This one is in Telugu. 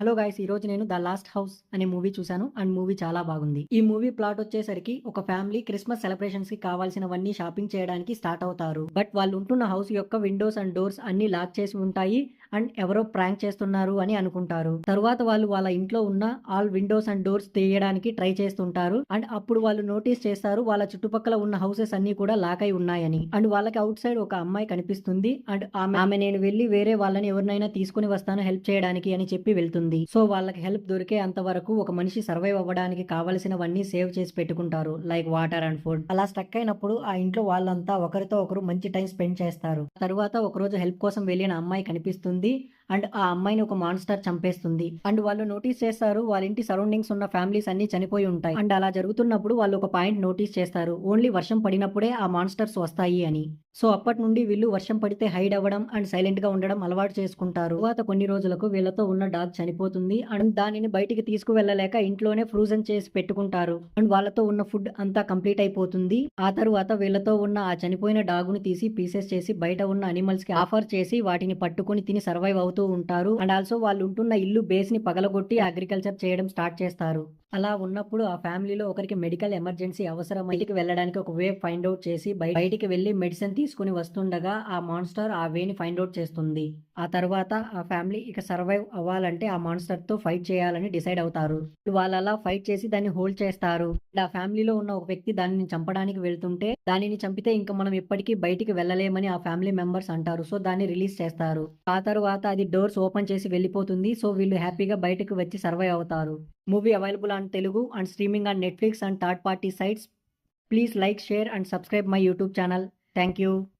Hello guys! ఈరోజు నేను 'ద లాస్ట్ హౌస్' అనే మూవీ చూసాను. అండ్ మూవీ చాలా బాగుంది. ఈ మూవీ ప్లాట్ వచ్చేసరికి ఒక ఫ్యామిలీ క్రిస్మస్ సెలబ్రేషన్స్‌కి కావాల్సినవన్నీ షాపింగ్ చేయడానికి స్టార్ట్ అవుతారు. బట్ వాళ్ళు ఉంటున్న హౌస్ యొక్క విండోస్ అండ్ డోర్స్ అన్నీ లాక్ చేసి ఉంటాయి. అండ్ ఎవరో ప్రాంక్ చేస్తున్నారు అని అనుకుంటారు. తరువాత వాళ్ళు వాళ్ళ ఇంట్లో ఉన్న ఆల్ విండోస్ అండ్ డోర్స్ తీయడానికి ట్రై చేస్తుంటారు. అండ్ అప్పుడు వాళ్ళు నోటీస్ చేస్తారు వాళ్ళ చుట్టుపక్కల ఉన్న హౌసెస్ అన్నీ కూడా లాక్ అయి ఉన్నాయని. అండ్ వాళ్ళకి ఔట్ సైడ్ ఒక అమ్మాయి కనిపిస్తుంది. అండ్ ఆమె నేను వెళ్లి వేరే వాళ్ళని ఎవరినైనా తీసుకొని వస్తాను హెల్ప్ చేయడానికి అని చెప్పి వెళ్తుంది. సో వాళ్ళకి హెల్ప్ దొరికేంత వరకు ఒక మనిషి సర్వైవ్ అవ్వడానికి కావాల్సినవన్నీ సేవ్ చేసి పెట్టుకుంటారు. Like water and food. అలా స్టక్ అయినప్పుడు ఆ ఇంట్లో వాళ్ళంతా ఒకరితో ఒకరు మంచి టైం స్పెండ్ చేస్తారు. తరువాత ఒకరోజు హెల్ప్ కోసం వెళ్ళిన అమ్మాయి కనిపిస్తుంది. అండ్ ఆ అమ్మాయిని ఒక మాన్స్టర్ చంపేస్తుంది. అండ్ వాళ్ళు నోటీస్ చేస్తారు వాళ్ళ ఇంటి సరౌండింగ్స్ ఉన్న ఫ్యామిలీస్ అన్ని చనిపోయి ఉంటాయి. అండ్ అలా జరుగుతున్నప్పుడు వాళ్ళు ఒక పాయింట్ నోటీస్ చేస్తారు. ఓన్లీ వర్షం పడినప్పుడే ఆ మాన్స్టర్స్ వస్తాయి అని. సో అప్పటి నుండి వీళ్ళు వర్షం పడితే హైడ్ అవ్వడం అండ్ సైలెంట్ గా ఉండడం అలవాటు చేసుకుంటారు. తరువాత కొన్ని రోజులకు వీళ్ళతో ఉన్న డాగ్ చనిపోతుంది. అండ్ దానిని బయటికి తీసుకువెళ్ళలేక ఇంట్లోనే ఫ్రోజన్ చేసి పెట్టుకుంటారు. అండ్ వాళ్ళతో ఉన్న ఫుడ్ అంతా కంప్లీట్ అయిపోతుంది. ఆ తరువాత వీళ్ళతో ఉన్న ఆ చనిపోయిన డాగుని తీసి పీసెస్ చేసి బయట ఉన్న అనిమల్స్ కి ఆఫర్ చేసి వాటిని పట్టుకొని తిని సర్వైవ్ అవుతూ ఉంటారు. అండ్ ఆల్సో వాళ్ళు ఉంటున్న ఇల్లు బేస్ ని పగలగొట్టి అగ్రికల్చర్ చేయడం స్టార్ట్ చేస్తారు. అలా ఉన్నప్పుడు ఆ ఫ్యామిలీలో ఒకరికి మెడికల్ ఎమర్జెన్సీ అవసరం బయటికి వెళ్ళడానికి ఒక వే ఫైండ్ ఔట్ చేసి బయటికి వెళ్లి మెడిసిన్ తీసుకుని వస్తుండగా ఆ మాన్స్టర్ ఆ వేని ఫైండ్ ఔట్ చేస్తుంది. ఆ తర్వాత ఆ ఫ్యామిలీ ఇక సర్వైవ్ అవ్వాలంటే ఆ మాన్స్టర్ తో ఫైట్ చేయాలని డిసైడ్ అవుతారు. వాళ్ళు అలా ఫైట్ చేసి దాన్ని హోల్డ్ చేస్తారు. అండ్ ఆ ఫ్యామిలీలో ఉన్న ఒక వ్యక్తి దానిని చంపడానికి వెళ్తుంటే దానిని చంపితే ఇంక మనం ఎప్పటికీ బయటికి వెళ్ళలేమని ఆ ఫ్యామిలీ మెంబర్స్ అంటారు. సో దాన్ని రిలీజ్ చేస్తారు. ఆ తరువాత అది డోర్స్ ఓపెన్ చేసి వెళ్ళిపోతుంది. సో వీళ్ళు హ్యాపీగా బయటకు వచ్చి సర్వైవ్ అవుతారు. Movie available on Telugu and streaming on Netflix and third party sites. Please like, share and subscribe my YouTube channel. Thank you.